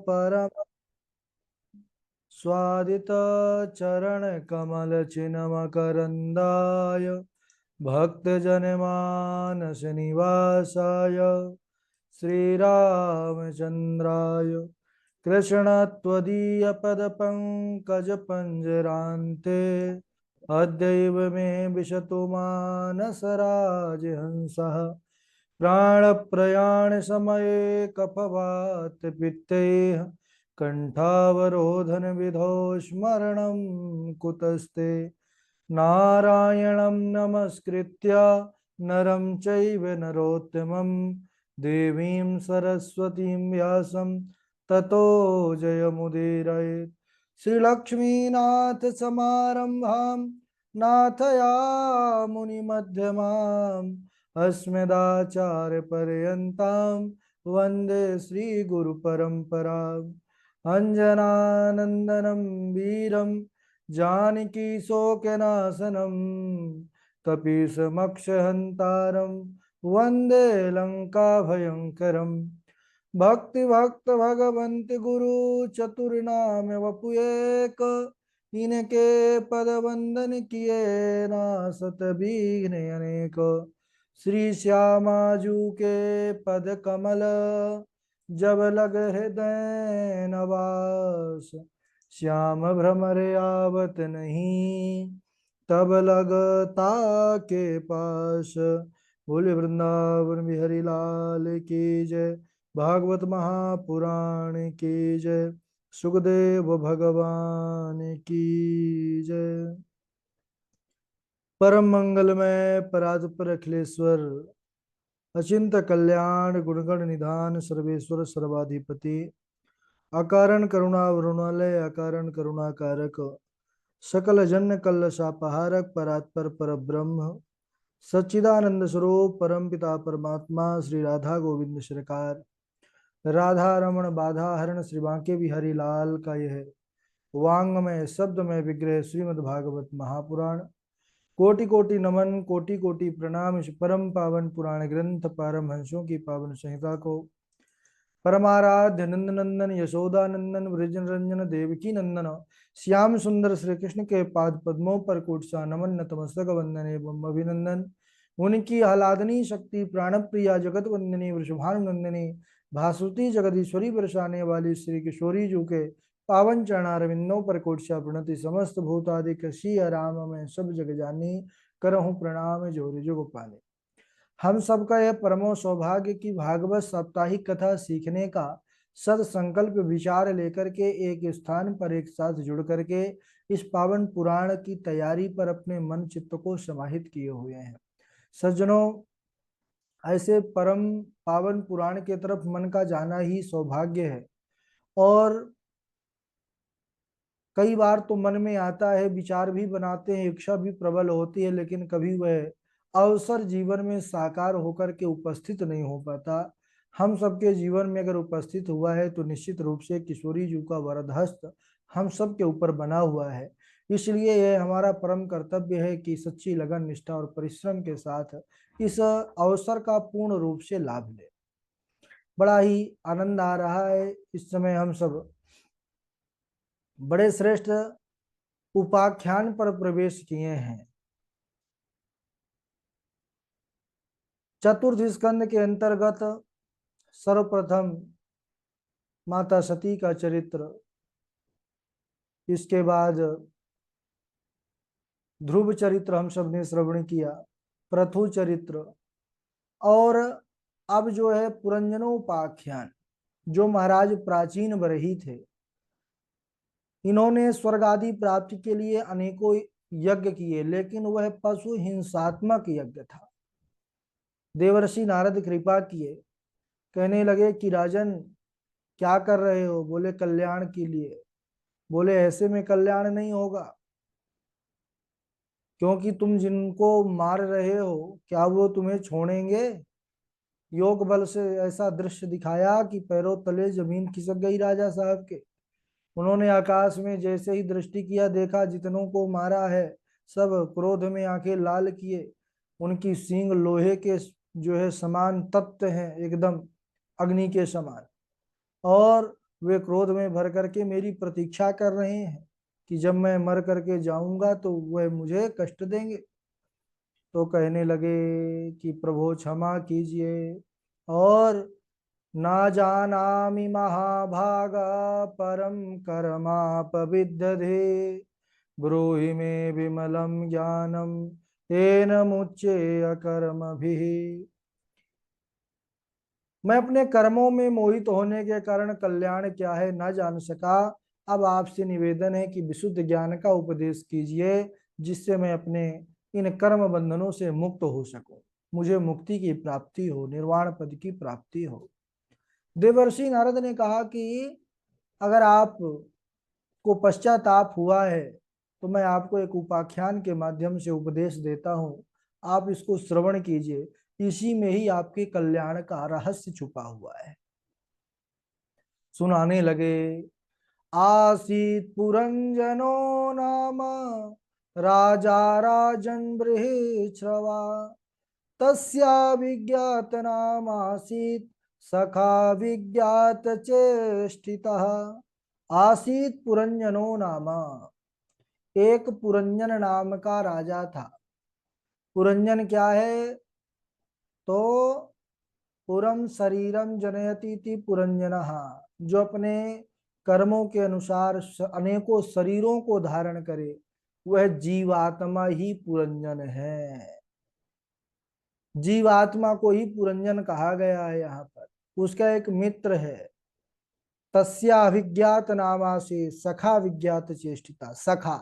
परम स्वादित चरण कमल चिन्मकरन्दाय भक्तजनमानस निवासाय श्रीरामचन्द्राय कृष्णत्वदीयपदपङ्कजपञ्जरान्ते अद्यैव मे विशतु मानसराजहंसः प्राणप्रयाण समये कफवात पित्तैः कंठावरोधन विधौ स्मरणं कुतस्ते नारायणं नमस्कृत्य नरं चैव नरोत्तमं देवीं सरस्वतीं व्यासं ततो जयमुदीरयेत् श्रीलक्ष्मीनाथ समारंभां नाथयामुनिमध्यमाम् अस्मदाचार्यपर्यन्तां वन्दे श्रीगुरुपरम्पराम् अञ्जनानन्दनं वीरं जानकीशोकनाशनं कपीशमक्षहन्तारं वन्दे लङ्काभयङ्करम् भक्ति भगवन्ति गुरु चतुर्नाम वपुएक इनके पद वंदन किए ना सत बीन अनेक श्री श्यामाजू के पद कमल जब लग हृदय नवास श्याम भ्रमर आवत नहीं तब लगता के पास। बोले वृंदावन बिहारी लाल की जय। भागवत महापुराण की जय। सुखदेव भगवान की जय। परम मंगलमय परात्पर अखिलेश्वर अचिंत कल्याण गुणगण निधान सर्वेश्वर सर्वाधिपति अकारण करुणा वरुणालय अकारण करुणा कारक सकल जन कल सापहारक परात्पर पर ब्रह्म सच्चिदानंद स्वरूप परम पिता परमात्मा श्री राधा गोविंद सरकार राधा रमण बाधा हरण श्री बांके बिहारी लाल का यह वांगमय शब्दमय विग्रह श्रीमद् भागवत महापुराण कोटि कोटि नमन कोटि कोटि प्रणाम। इस परम पावन पुराण ग्रंथ पारमहंसों की पावन संहिता को परमाराध्य नंद नंदन यशोदा नंदन ब्रज रंजन देवकी नंदन श्याम सुंदर श्री कृष्ण के पाद पद्मों पर कोटसा नमन नतमस्तक वंदन एवं अभिनंदन। उनकी आह्लादनी शक्ति प्राण प्रिया जगत वंदनी वृषभानुनंदिनी भासुती जगदीश्वरी बरसाने वाली श्री किशोरी जू के पावन चरणारविंदों पर कोटसा प्रणति समस्त भूतादिक शी राम में सब जग जानी करहूँ प्रणाम जोरि जुग पाले। हम सबका यह परमो सौभाग्य की भागवत साप्ताहिक कथा सीखने का सद संकल्प विचार लेकर के एक स्थान पर एक साथ जुड़ करके इस पावन पुराण की तैयारी पर अपने मन चित्त को समाहित किए हुए हैं। सज्जनों, ऐसे परम पावन पुराण के तरफ मन का जाना ही सौभाग्य है और कई बार तो मन में आता है, विचार भी बनाते हैं, इच्छा भी प्रबल होती है, लेकिन कभी वह अवसर जीवन में साकार होकर के उपस्थित नहीं हो पाता। हम सबके जीवन में अगर उपस्थित हुआ है तो निश्चित रूप से किशोरी जी का वरदहस्त हम सब के ऊपर बना हुआ है। इसलिए यह हमारा परम कर्तव्य है कि सच्ची लगन निष्ठा और परिश्रम के साथ इस अवसर का पूर्ण रूप से लाभ लें। बड़ा ही आनंद आ रहा है। इस समय हम सब बड़े श्रेष्ठ उपाख्यान पर प्रवेश किए हैं। चतुर्थ स्कंद के अंतर्गत सर्वप्रथम माता सती का चरित्र, इसके बाद ध्रुव चरित्र हम सब ने श्रवण किया, प्रथु चरित्र, और अब जो है पुरंजनोपाख्यान, जो महाराज प्राचीन बरही थे, इन्होंने स्वर्ग आदि प्राप्ति के लिए अनेकों यज्ञ किए, लेकिन वह पशु हिंसात्मक यज्ञ था। देवर्षि नारद कृपा किए, कहने लगे कि राजन क्या कर रहे हो? बोले कल्याण के लिए। बोले ऐसे में कल्याण नहीं होगा, क्योंकि तुम जिनको मार रहे हो क्या वो तुम्हें छोड़ेंगे? योग बल से ऐसा दृश्य दिखाया कि पैरों तले जमीन खिसक गई राजा साहब के। उन्होंने आकाश में जैसे ही दृष्टि किया, देखा जितनों को मारा है सब क्रोध में आंखें लाल किए, उनकी सींग लोहे के जो है समान तप्त हैं, एकदम अग्नि के समान, और वे क्रोध में भर करके मेरी प्रतीक्षा कर रहे हैं कि जब मैं मर करके जाऊंगा तो वह मुझे कष्ट देंगे। तो कहने लगे कि प्रभु क्षमा कीजिए, और ना जानामि महाभागा परम कर्माप विद्यते, ब्रूहि मे विमलम ज्ञानम येन मुच्येय कर्मभिः। मैं अपने कर्मों में मोहित होने के कारण कल्याण क्या है न जान सका। अब आपसे निवेदन है कि विशुद्ध ज्ञान का उपदेश कीजिए, जिससे मैं अपने इन कर्म बंधनों से मुक्त हो सकूं, मुझे मुक्ति की प्राप्ति हो, निर्वाण पद की प्राप्ति हो। देवर्षि नारद ने कहा कि अगर आप को पश्चाताप हुआ है तो मैं आपको एक उपाख्यान के माध्यम से उपदेश देता हूँ, आप इसको श्रवण कीजिए, इसी में ही आपके कल्याण का रहस्य छुपा हुआ है। सुनाने लगे। आसीत पुरंजनो नाम राजा राजन बृहश्रवा, तस्या विज्ञात नाम आसीत सखा विज्ञात चेष्टितः। आसीत पुरंजनो नाम, एक पुरंजन नाम का राजा था। पुरंजन क्या है? तो पुरम शरीरम जनयति इति पुरंजनः, जो अपने कर्मों के अनुसार अनेकों शरीरों को धारण करे, वह जीवात्मा ही पुरंजन है। जीवात्मा को ही पुरंजन कहा गया है यहाँ पर। उसका एक मित्र है, तस्या अभिज्ञात नामा से सखा विज्ञात चेष्टिता। सखा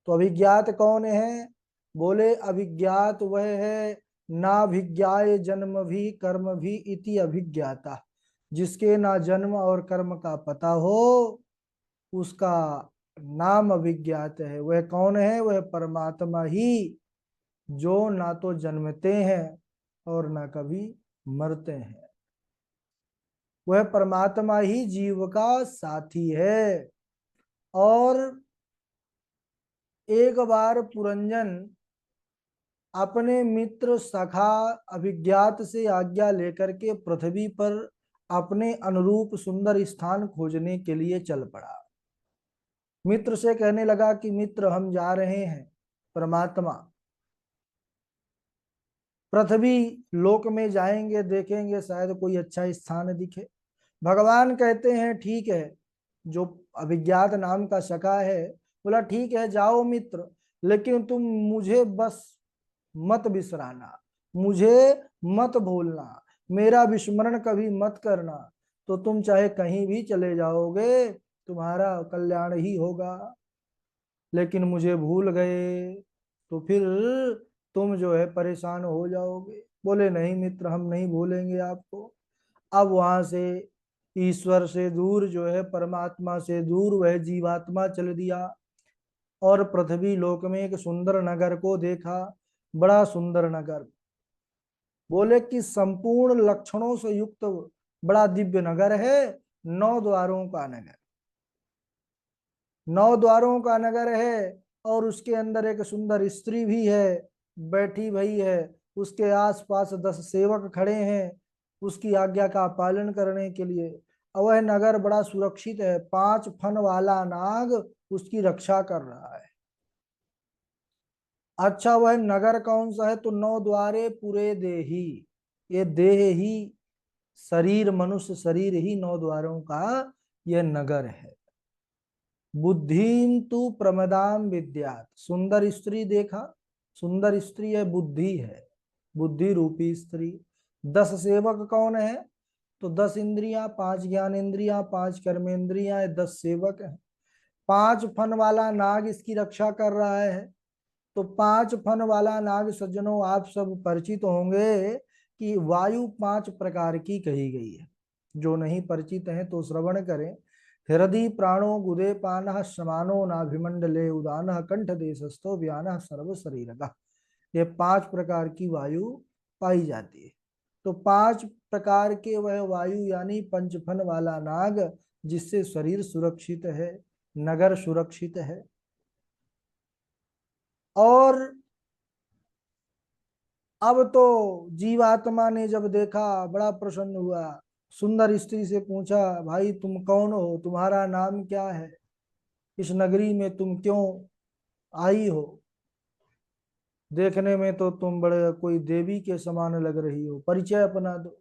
तो अभिज्ञात कौन है? बोले अभिज्ञात वह है नाभिज्ञाय जन्म भी कर्म भी इति अभिज्ञाता, जिसके ना जन्म और कर्म का पता हो, उसका नाम अभिज्ञात है। वह कौन है? वह परमात्मा ही, जो ना तो जन्मते हैं और ना कभी मरते हैं। वह परमात्मा ही जीव का साथी है। और एक बार पुरंजन अपने मित्र सखा अभिज्ञात से आज्ञा लेकर के पृथ्वी पर अपने अनुरूप सुंदर स्थान खोजने के लिए चल पड़ा। मित्र से कहने लगा कि मित्र, हम जा रहे हैं परमात्मा, पृथ्वी लोक में जाएंगे, देखेंगे शायद कोई अच्छा स्थान दिखे। भगवान कहते हैं ठीक है। जो अभिज्ञात नाम का सखा है बोला ठीक है जाओ मित्र, लेकिन तुम मुझे बस मत बिसराना, मुझे मत भूलना, मेरा विस्मरण कभी मत करना, तो तुम चाहे कहीं भी चले जाओगे तुम्हारा कल्याण ही होगा। लेकिन मुझे भूल गए तो फिर तुम जो है परेशान हो जाओगे। बोले नहीं मित्र, हम नहीं भूलेंगे आपको। अब वहां से ईश्वर से दूर जो है, परमात्मा से दूर वह जीवात्मा चल दिया और पृथ्वी लोक में एक सुंदर नगर को देखा। बड़ा सुंदर नगर, बोले कि संपूर्ण लक्षणों से युक्त बड़ा दिव्य नगर है। 9 द्वारों का नगर, 9 द्वारों का नगर है। और उसके अंदर एक सुंदर स्त्री भी है, बैठी भई है। उसके आसपास 10 सेवक खड़े हैं उसकी आज्ञा का पालन करने के लिए। और वह नगर बड़ा सुरक्षित है, 5 फन वाला नाग उसकी रक्षा कर रहा है। अच्छा, वह नगर कौन सा है? तो 9 द्वारे पूरे देही, ये देह ही, शरीर, मनुष्य शरीर ही 9 द्वारों का यह नगर है। बुद्धिम तु प्रमदाम विद्यात, सुंदर स्त्री देखा, सुंदर स्त्री है, बुद्धि है, बुद्धि रूपी स्त्री। 10 सेवक कौन है? तो 10 इंद्रियां, 5 ज्ञानेन्द्रियां, 5 कर्मेंद्रियां, 10 सेवक है। 5 फन वाला नाग इसकी रक्षा कर रहा है। तो 5 फन वाला नाग सज्जनों आप सब परिचित होंगे कि वायु 5 प्रकार की कही गई है। जो नहीं परिचित हैं तो श्रवण करें। हृदय प्राणो गुदे पान समानो नाभिमंडले उदान कंठ देशस्थो व्यान सर्व शरीर। ये 5 प्रकार की वायु पाई जाती है। तो 5 प्रकार के वह वायु यानी 5 फन वाला नाग, जिससे शरीर सुरक्षित है, नगर सुरक्षित है। और अब तो जीवात्मा ने जब देखा बड़ा प्रसन्न हुआ। सुंदर स्त्री से पूछा, भाई तुम कौन हो, तुम्हारा नाम क्या है, इस नगरी में तुम क्यों आई हो, देखने में तो तुम बड़े कोई देवी के समान लग रही हो, परिचय अपना दो।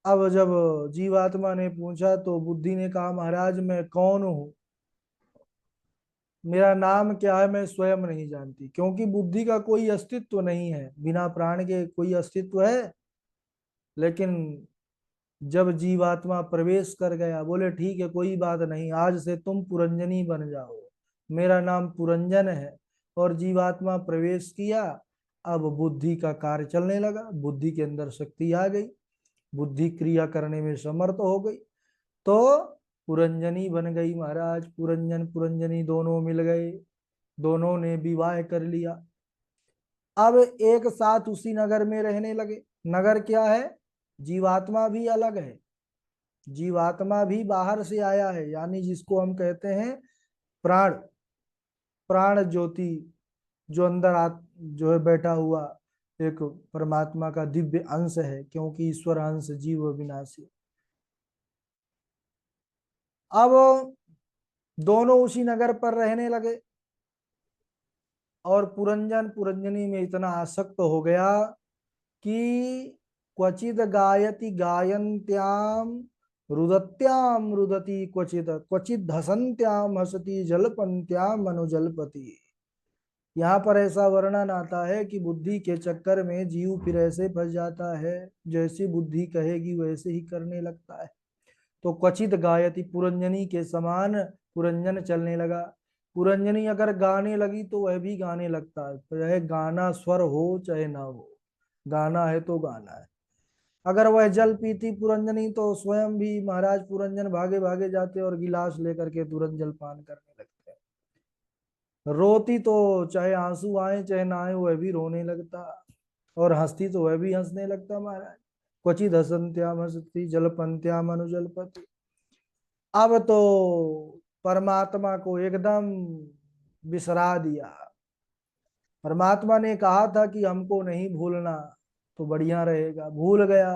अब जब जीवात्मा ने पूछा तो बुद्धि ने कहा, महाराज मैं कौन हूँ, मेरा नाम क्या है, मैं स्वयं नहीं जानती, क्योंकि बुद्धि का कोई अस्तित्व नहीं है, बिना प्राण के कोई अस्तित्व है। लेकिन जब जीवात्मा प्रवेश कर गया, बोले ठीक है कोई बात नहीं, आज से तुम पुरंजनी बन जाओ, मेरा नाम पुरंजन है। और जीवात्मा प्रवेश किया। अब बुद्धि का कार्य चलने लगा, बुद्धि के अंदर शक्ति आ गई, बुद्धि क्रिया करने में समर्थ हो गई, तो पुरंजनी बन गई महाराज। पुरंजन पुरंजनी दोनों मिल गए, दोनों ने विवाह कर लिया। अब एक साथ उसी नगर में रहने लगे। नगर क्या है, जीवात्मा भी अलग है, जीवात्मा भी बाहर से आया है, यानी जिसको हम कहते हैं प्राण, प्राण ज्योति, जो अंदर जो है बैठा हुआ एक परमात्मा का दिव्य अंश है, क्योंकि ईश्वर अंश जीव विनाशी। अब दोनों उसी नगर पर रहने लगे, और पुरंजन पुरंजनी में इतना आसक्त हो गया कि क्वचित गायति गायन्त्याम, रुदत्याम रुदति क्वचित, क्वचित हसन्त्याम हसति, जलपन्त्याम अनुजलपति। यहाँ पर ऐसा वर्णन आता है कि बुद्धि के चक्कर में जीव फिर ऐसे फंस जाता है, जैसी बुद्धि कहेगी वैसे ही करने लगता है। तो क्वचित गायति, पुरंजनी के समान पुरंजन चलने लगा। पुरंजनी अगर गाने लगी तो वह भी गाने लगता है, चाहे गाना स्वर हो चाहे ना हो, गाना है तो गाना है। अगर वह जल पीती पुरंजनी तो स्वयं भी महाराज पुरंजन भागे भागे जाते और गिलास लेकर के तुरंत जलपान करने लगते हैं। रोती तो चाहे आंसू आए चाहे ना आए वह भी रोने लगता, और हंसती तो वह भी हंसने लगता महाराज। क्वचित हसन्त्याम हसती, जलपन्त्याम अनुजलपति। अब तो परमात्मा को एकदम बिसरा दिया। परमात्मा ने कहा था कि हमको नहीं भूलना तो बढ़िया रहेगा, भूल गया।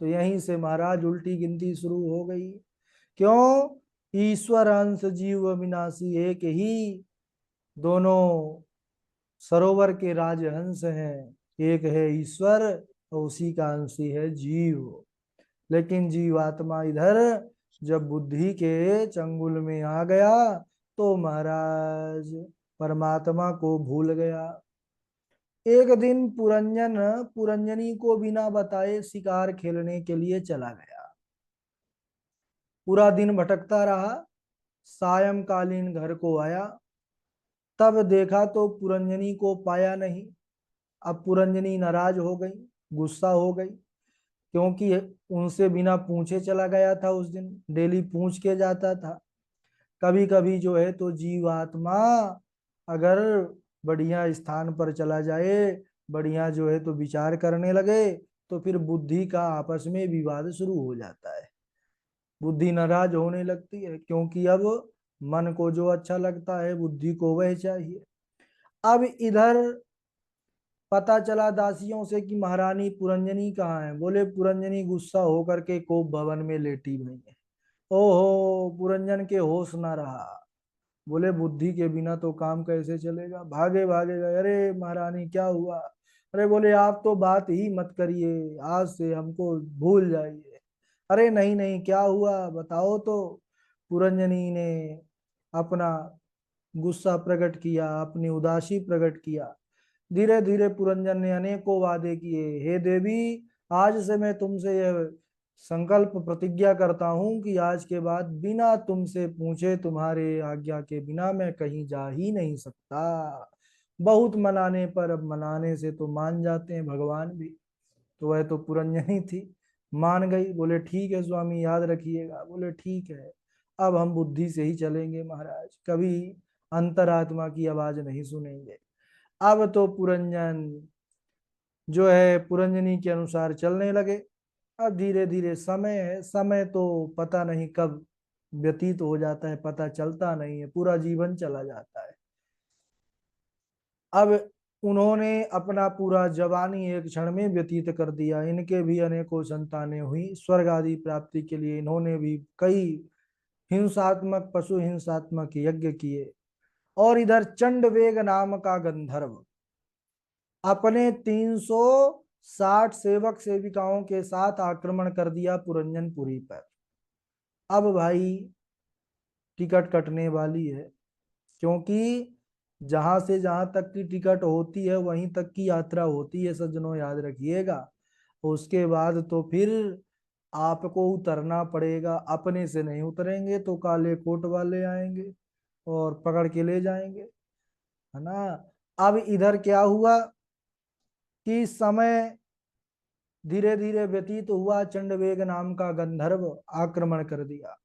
तो यहीं से महाराज उल्टी गिनती शुरू हो गई। क्यों, ईश्वर अंश जीव विनाशी एक ही, दोनों सरोवर के राजहंस हैं, एक है ईश्वर और उसी का अंश ही है जीव। लेकिन जीवात्मा इधर जब बुद्धि के चंगुल में आ गया तो महाराज परमात्मा को भूल गया। एक दिन पुरंजन पुरंजनी को बिना बताए शिकार खेलने के लिए चला गया। पूरा दिन भटकता रहा, सायंकालीन घर को आया, तब देखा तो पुरंजनी को पाया नहीं। अब पुरंजनी नाराज हो गई, गुस्सा हो गई, क्योंकि उनसे बिना पूछे चला गया था, उस दिन डेली पूछ के जाता था। कभी कभी जो है तो जीवात्मा अगर बढ़िया स्थान पर चला जाए, बढ़िया जो है तो विचार करने लगे, तो फिर बुद्धि का आपस में विवाद शुरू हो जाता है, बुद्धि नाराज होने लगती है, क्योंकि अब मन को जो अच्छा लगता है बुद्धि को वह चाहिए। अब इधर पता चला दासियों से कि महारानी पुरंजनी कहाँ है, बोले पुरंजनी गुस्सा होकर के कोप भवन में लेटी हुई है। ओहो, पुरंजन के होश ना रहा, बोले बुद्धि के बिना तो काम कैसे चलेगा, भागे भागे गए, अरे महारानी क्या हुआ, अरे बोले आप तो बात ही मत करिए, आज से हमको भूल जाइए। अरे नहीं नहीं क्या हुआ बताओ तो। पुरंजनी ने अपना गुस्सा प्रकट किया, अपनी उदासी प्रकट किया। धीरे धीरे पुरंजन ने अनेकों वादे किए, हे देवी आज से मैं तुमसे यह संकल्प प्रतिज्ञा करता हूं कि आज के बाद बिना तुमसे पूछे, तुम्हारे आज्ञा के बिना मैं कहीं जा ही नहीं सकता। बहुत मनाने पर, अब मनाने से तो मान जाते हैं भगवान भी, तो वह तो पुरंजनी थी, मान गई। बोले ठीक है स्वामी याद रखिएगा, बोले ठीक है, अब हम बुद्धि से ही चलेंगे महाराज, कभी अंतरात्मा की आवाज नहीं सुनेंगे। अब तो पुरंजन जो है पुरंजनी के अनुसार चलने लगे। अब धीरे धीरे समय है, समय तो पता नहीं कब व्यतीत हो जाता है, पता चलता नहीं है, पूरा जीवन चला जाता है। अब उन्होंने अपना पूरा जवानी एक क्षण में व्यतीत कर दिया। इनके भी अनेकों संतानें हुई। स्वर्ग आदि प्राप्ति के लिए इन्होंने भी कई हिंसात्मक पशु हिंसात्मक यज्ञ किए। और इधर चंडवेग नाम का गंधर्व अपने 360 सेवक सेविकाओं के साथ आक्रमण कर दिया पुरंजनपुरी पर। अब भाई टिकट कटने वाली है, क्योंकि जहां से जहां तक की टिकट होती है वहीं तक की यात्रा होती है सज्जनों, याद रखिएगा। उसके बाद तो फिर आपको उतरना पड़ेगा। अपने से नहीं उतरेंगे तो काले कोट वाले आएंगे और पकड़ के ले जाएंगे, है ना। अब इधर क्या हुआ कि समय धीरे धीरे व्यतीत हुआ। चंडवेग नाम का गंधर्व आक्रमण कर दिया,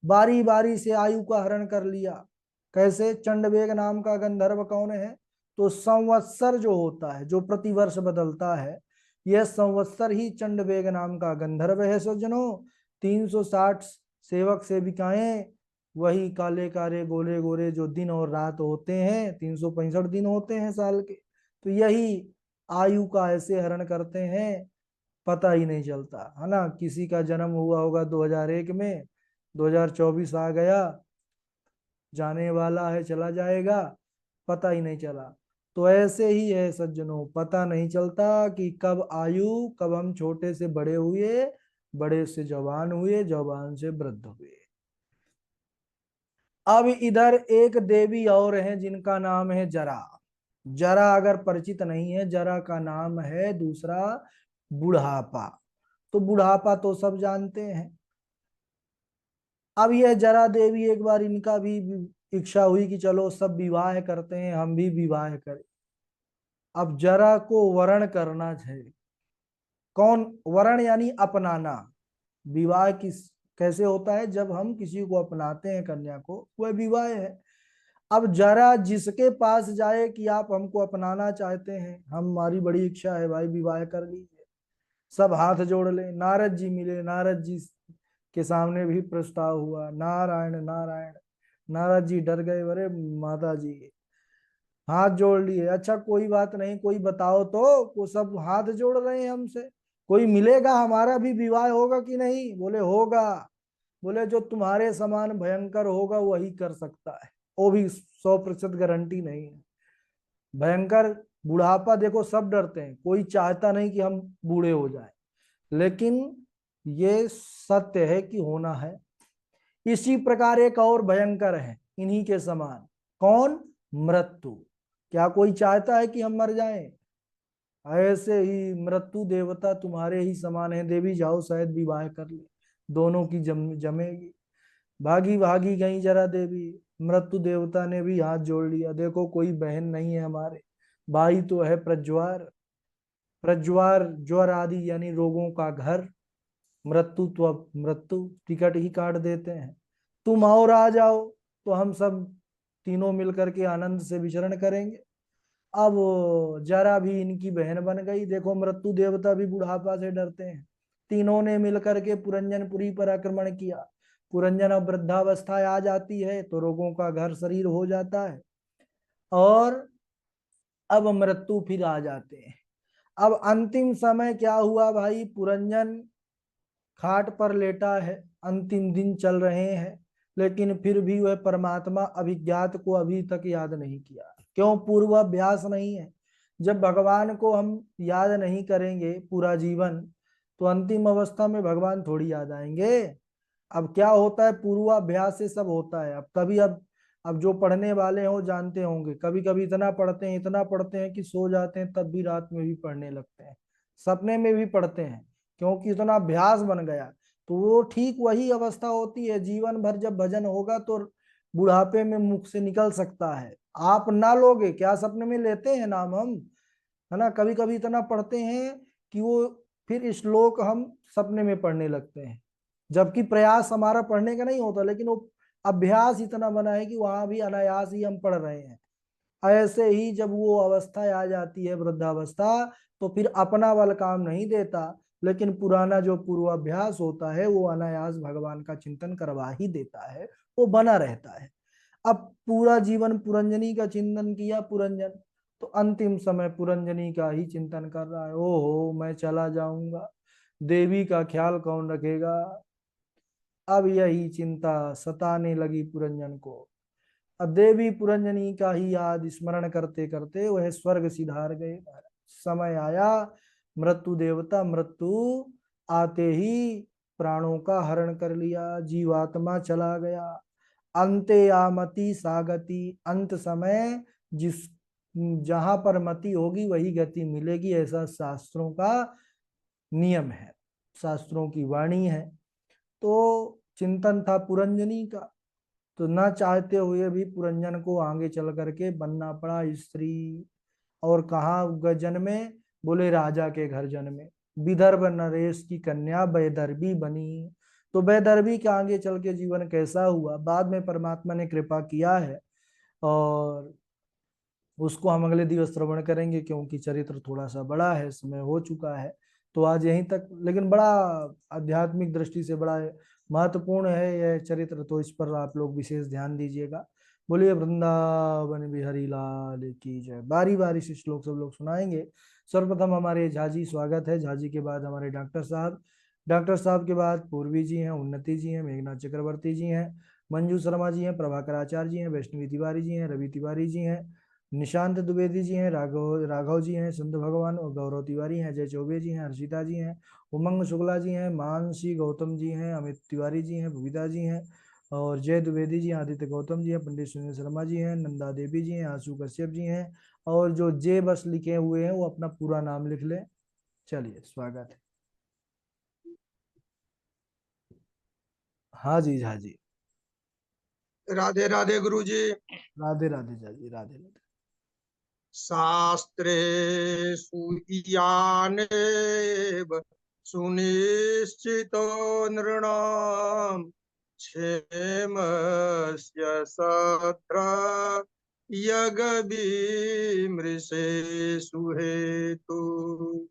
बारी बारी से आयु का हरण कर लिया। कैसे? चंडवेग नाम का गंधर्व कौन है? तो संवत्सर जो होता है, जो प्रतिवर्ष बदलता है, यह संवत्सर ही चंडवेग नाम का गंधर्व है सज्जनों। 360 सेवक सेविकाएं, वही काले काले गोले गोरे जो दिन और रात होते हैं, 365 दिन होते हैं साल के, तो यही आयु का ऐसे हरण करते हैं, पता ही नहीं चलता, है ना। किसी का जन्म हुआ होगा 2001 में, 2024 आ गया, जाने वाला है, चला जाएगा, पता ही नहीं चला। तो ऐसे ही है सज्जनों, पता नहीं चलता कि कब आयु, कब हम छोटे से बड़े हुए, बड़े से जवान हुए, जवान से वृद्ध हुए। अब इधर एक देवी और है जिनका नाम है जरा। जरा अगर परिचित नहीं है, जरा का नाम है दूसरा बुढ़ापा। तो बुढ़ापा तो सब जानते हैं। अब यह जरा देवी, एक बार इनका भी इच्छा हुई कि चलो सब विवाह करते हैं, हम भी विवाह करें। अब जरा को वरण करना चाहिए। कौन? वरण यानी अपनाना। विवाह किस कैसे होता है? जब हम किसी को अपनाते हैं, कन्या को, वह विवाह है। अब जरा जिसके पास जाए कि आप हमको अपनाना चाहते हैं, हमारी बड़ी इच्छा है भाई, विवाह कर लीजिए, सब हाथ जोड़ ले। नारद जी मिले, नारद जी के सामने भी प्रस्ताव हुआ, नारायण नारायण। नारद जी डर गए, अरे माता जी, हाथ जोड़ लिए, अच्छा कोई बात नहीं, कोई बताओ तो। वो सब हाथ जोड़ रहे हैं हमसे, कोई मिलेगा, हमारा भी विवाह होगा कि नहीं? बोले होगा। बोले जो तुम्हारे समान भयंकर होगा वही कर सकता है, वो भी 100% गारंटी नहीं है। भयंकर बुढ़ापा देखो, सब डरते हैं, कोई चाहता नहीं कि हम बूढ़े हो जाएं, लेकिन ये सत्य है कि होना है। इसी प्रकार एक और भयंकर है इन्हीं के समान। कौन? मृत्यु। क्या कोई चाहता है कि हम मर जाएं? ऐसे ही मृत्यु देवता तुम्हारे ही समान है, देवी जाओ शायद विवाह कर ले, दोनों की जमेगी। भागी भागी गई जरा देवी, मृत्यु देवता ने भी हाथ जोड़ लिया, देखो कोई बहन नहीं है हमारे, भाई तो है प्रज्वार। प्रज्वार ज्वर आदि यानी रोगों का घर, मृत्यु तो अब मृत्यु टिकट ही काट देते हैं। तुम और आ जाओ तो हम सब तीनों मिलकर के आनंद से विचरण करेंगे। अब जरा भी इनकी बहन बन गई। देखो मृत्यु देवता भी बुढ़ापा से डरते हैं। तीनों ने मिलकर के पुरंजनपुरी पर आक्रमण किया। पुरंजन अब वृद्धावस्था आ जाती है तो रोगों का घर शरीर हो जाता है, और अब मृत्यु फिर आ जाते हैं। अब अंतिम समय क्या हुआ भाई? पुरंजन खाट पर लेटा है, अंतिम दिन चल रहे हैं, लेकिन फिर भी वह परमात्मा अभिज्ञात को अभी तक याद नहीं किया। क्यों? पूर्वाभ्यास नहीं है। जब भगवान को हम याद नहीं करेंगे पूरा जीवन, तो अंतिम अवस्था में भगवान थोड़ी याद आएंगे। अब क्या होता है, पूर्वाभ्यास से सब होता है। अब कभी अब जो पढ़ने वाले हो जानते होंगे, कभी कभी इतना पढ़ते हैं, इतना पढ़ते हैं कि सो जाते हैं, तब भी रात में भी पढ़ने लगते हैं, सपने में भी पढ़ते हैं, क्योंकि इतना अभ्यास बन गया। तो वो ठीक वही अवस्था होती है, जीवन भर जब भजन होगा तो बुढ़ापे में मुख से निकल सकता है। आप ना लोगे क्या? सपने में लेते हैं नाम हम, है ना। कभी कभी इतना पढ़ते हैं कि वो फिर श्लोक हम सपने में पढ़ने लगते हैं, जबकि प्रयास हमारा पढ़ने का नहीं होता, लेकिन वो अभ्यास इतना बना है कि वहां भी अनायास ही हम पढ़ रहे हैं। ऐसे ही जब वो अवस्था आ जाती है, वृद्धावस्था, तो फिर अपना बल काम नहीं देता, लेकिन पुराना जो पूर्वाभ्यास होता है वो अनायास भगवान का चिंतन करवा ही देता है, वो बना रहता है। अब पूरा जीवन पुरंजनी का चिंतन किया, पुरंजन, तो अंतिम समय पुरंजनी का ही चिंतन कर रहा है। ओहो, मैं चला जाऊंगा, देवी का ख्याल कौन रखेगा। अब यही चिंता सताने लगी पुरंजन को। अब देवी पुरंजनी का ही याद स्मरण करते करते वह स्वर्ग सिधार गए। समय आया, मृत्यु देवता मृत्यु आते ही प्राणों का हरण कर लिया, जीवात्मा चला गया। अंते आमति सागति, अंत समय जिस जहां पर मति होगी वही गति मिलेगी, ऐसा शास्त्रों का नियम है, शास्त्रों की वाणी है। तो चिंतन था पुरंजनी का, तो न चाहते हुए भी पुरंजन को आगे चल करके बनना पड़ा स्त्री। और कहाँ जन्मे, बोले राजा के घर जन्मे। विदर्भ नरेश की कन्या वैदर्भी बनी। तो वैदर्भी के आगे चल के जीवन कैसा हुआ, बाद में परमात्मा ने कृपा किया है, और उसको हम अगले दिवस श्रवण करेंगे, क्योंकि चरित्र थोड़ा सा बड़ा है, समय हो चुका है। तो आज यहीं तक, लेकिन बड़ा आध्यात्मिक दृष्टि से बड़ा महत्वपूर्ण है यह चरित्र, तो इस पर आप लोग विशेष ध्यान दीजिएगा। बोलिए वृंदावन बिहारी लाल की जय। बारी बारी से श्लोक सब लोग सुनाएंगे। सर्वप्रथम हमारे झाजी, स्वागत है। झाजी के बाद हमारे डॉक्टर साहब, डॉक्टर साहब के बाद पूर्वी जी हैं, उन्नति जी हैं, मेघनाथ चक्रवर्ती जी हैं, मंजू शर्मा जी हैं, प्रभाकर आचार्य जी हैं, वैष्णवी तिवारी जी हैं, रवि तिवारी जी हैं, निशांत द्विवेदी जी हैं, राघव राघव जी हैं, सुंदर भगवान और गौरव तिवारी हैं, अजय चौबे जी हैं, हर्षिता जी हैं, उमंग शुक्ला जी हैं, मानसी गौतम जी हैं, अमित तिवारी जी हैं, बबीता जी हैं, और जय द्विवेदी जी, आदित्य गौतम जी हैं, पंडित सुनील शर्मा जी हैं, नंदा देवी जी हैं, आशु कश्यप जी हैं। और जो जे बस लिखे हुए हैं वो अपना पूरा नाम लिख लें। चलिए, स्वागत है। हाँ जी, हाँ जी। राधे राधे गुरु जी। राधे राधे जी, राधे राधे। शास्त्रे सुयानेव सुनिश्चितो नृणाम् क्षेमस्य सत्र यगभिमृशे सुहेतु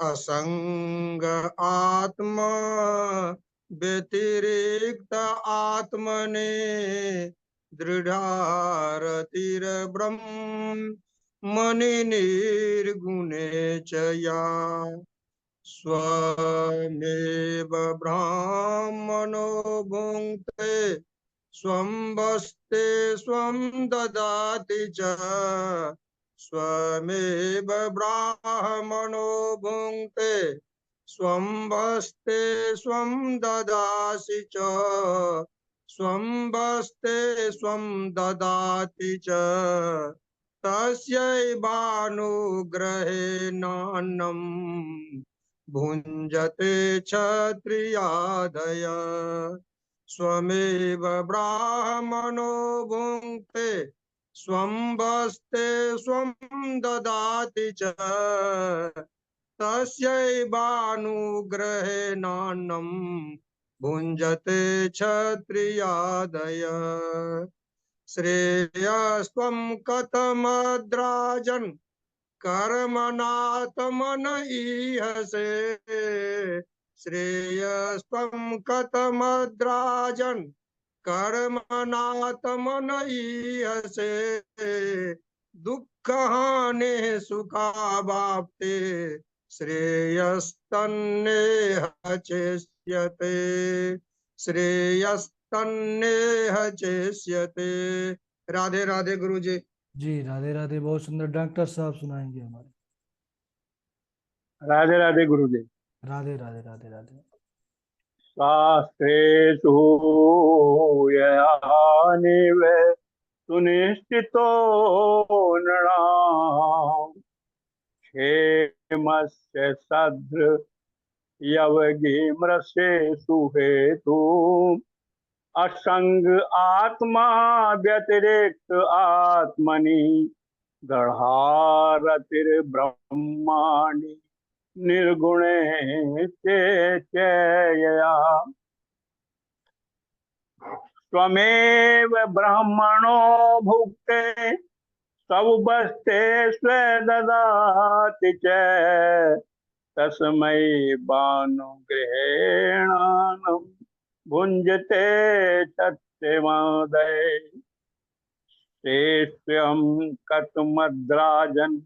असंग आत्मा व्यतिरिक्त आत्मने दृढ़ारतिर्ब्रह्म मनि निर्गुणे च या स्वमेव ब्राह्मणो भुङ्क्ते स्वं वस्ते स्वं ददाति च स्वमेव ब्राह्मणो भुङ्क्ते स्वं वस्ते स्वं ददासि च स्वं वस्ते स्वं ददाति च तस्यैवानुग्रहेणान्नम् भुञ्जते क्षत्रियादय स्वमेव ब्राह्मणो भुङ्क्ते स्वं वस्ते स्वं ददाति च तस्यैवानुग्रहेणान्नम् भुञ्जते क्षत्रियादय श्रेयस्त्वं कथमद्राजन् कर्मणात्मन ईहसे श्रेयस्त्वं कथमद्राजन् कर्मणात्मन ईहसे दुःखहाने सुखावाप्ते श्रेयस्तन्नेह चेष्यते श्रेयस्तन्नेह चेष्यते। राधे राधे गुरु जी। जी राधे राधे, बहुत सुंदर। डॉक्टर साहब सुनाएंगे हमारे। राधे राधे गुरु जी। राधे राधे राधे राधे। शास्त्रेषु ययानिव सुनिश्चितो नृणाम् क्षेमस्य सद्र यवगिम्रसे सुहेतु असंग आत्मा व्यतिरिक्त आत्मनि गढ़ारतिर्ब्रह्माणि निर्गुणे चेयया स्वमेव ब्रह्मणो भुक्ते सवुबस्ते स्वेददाति च तस्मै भानुगृहेणानं भुञ्जते तत्सेवादये शेष्यं कतुमद्राजन्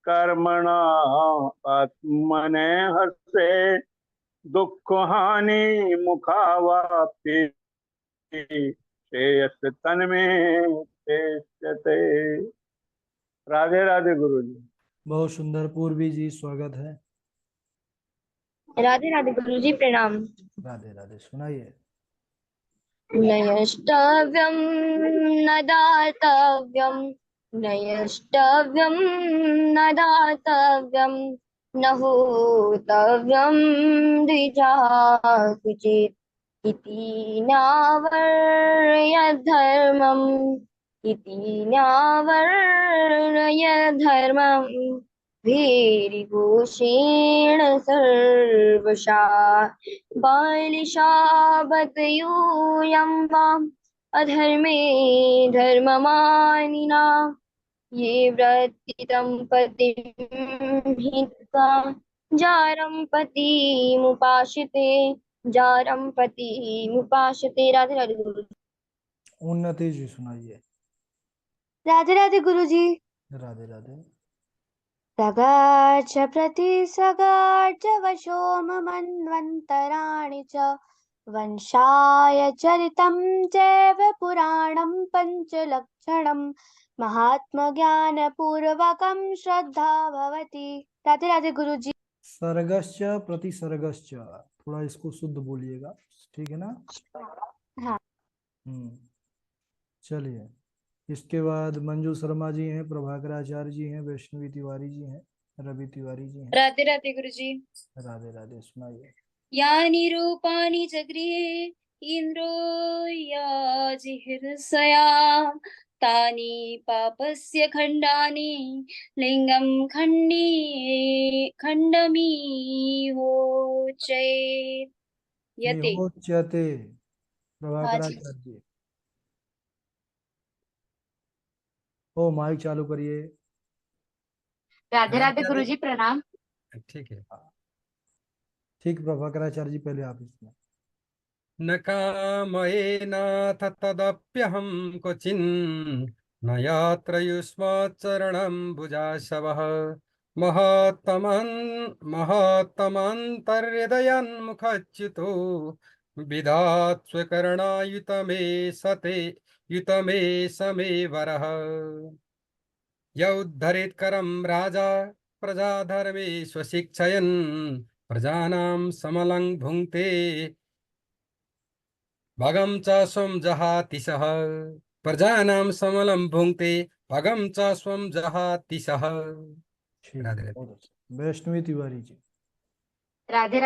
कर्मणा आत्मने हस्ते दुख हानि मुखावाप्ति श्रेयस तन्मे शेष्यते। राधे राधे गुरु जी। बहुत सुंदर। पूर्वी जी स्वागत है। राधे राधे गुरु जी प्रणाम। राधे राधे, सुनाइए। नयष्टव्यं न दातव्यं, नयष्टव्यं न दातव्यं, न होतव्यं द्विजा कुचित्, इति न्यावर्ण्यधर्मम्, इति न्यावर्ण्यधर्मम्, भीरिभूषेण सर्वशा बालिशाबतयूयं वाम् अधर्मे धर्ममानिना, ये व्रतितं पतिं हित्वा जारं पतिमुपाश्रिते, जारं पतिमुपाश्रिते। राधे राधे गुरु जी। उन्नति जी सुनाइए। राधे राधे गुरु जी। राधे राधे। सगाच प्रतिसगाच वशोममन्वन्तराणि च, वंशाय चरितं चैव पुराणं पञ्चलक्षणं, महात्मज्ञानपूर्वकं श्रद्धा भवति। राधे राधे गुरु जी। सर्गश्च प्रतिसर्गश्च, थोड़ा इसको शुद्ध बोलिएगा, ठीक है ना? हाँ। चलिए, इसके बाद मंजू शर्मा जी हैं, प्रभाकर आचार्य जी हैं, वैष्णवी तिवारी जी हैं, रवि तिवारी जी हैं। राधे राधे गुरु जी। राधे राधे, सुनाइए। यानि रूपाणि च गृहे इन्द्रो याजिहृदया, तानि पापस्य खण्डानि लिङ्गं खण्डमीहोचयते। निहोच्यते, हाँ प्रभाकर जी। आचार्य जी। ओ माइक चालू करिए। राधे राधे गुरु जी प्रणाम। ठीक है। ठीक, प्रभाकर आचार्य जी पहले आप इसमें। न कामयेनाथ तदप्यहं क्वचिन्, न यात्र युष्मच्चरणं भुजाशवः, महत्तमन्तर्हृदयन्मुखच्युतो विधात् स्वकर्णायुतमे सते युतमे समे वरः। य उद्धरेत् करं राजा प्रजाधर्मे स्वशिक्षयन्, प्रजानां समलं भुङ्क्ते भगं च स्वं जहाति सः। प्रजानां समलं भुङ्क्ते भगं च स्वं जहाति सः। ठीक राधे है, राधे। बहुत अच्छा। वैष्णवी तिवारी जी। राधे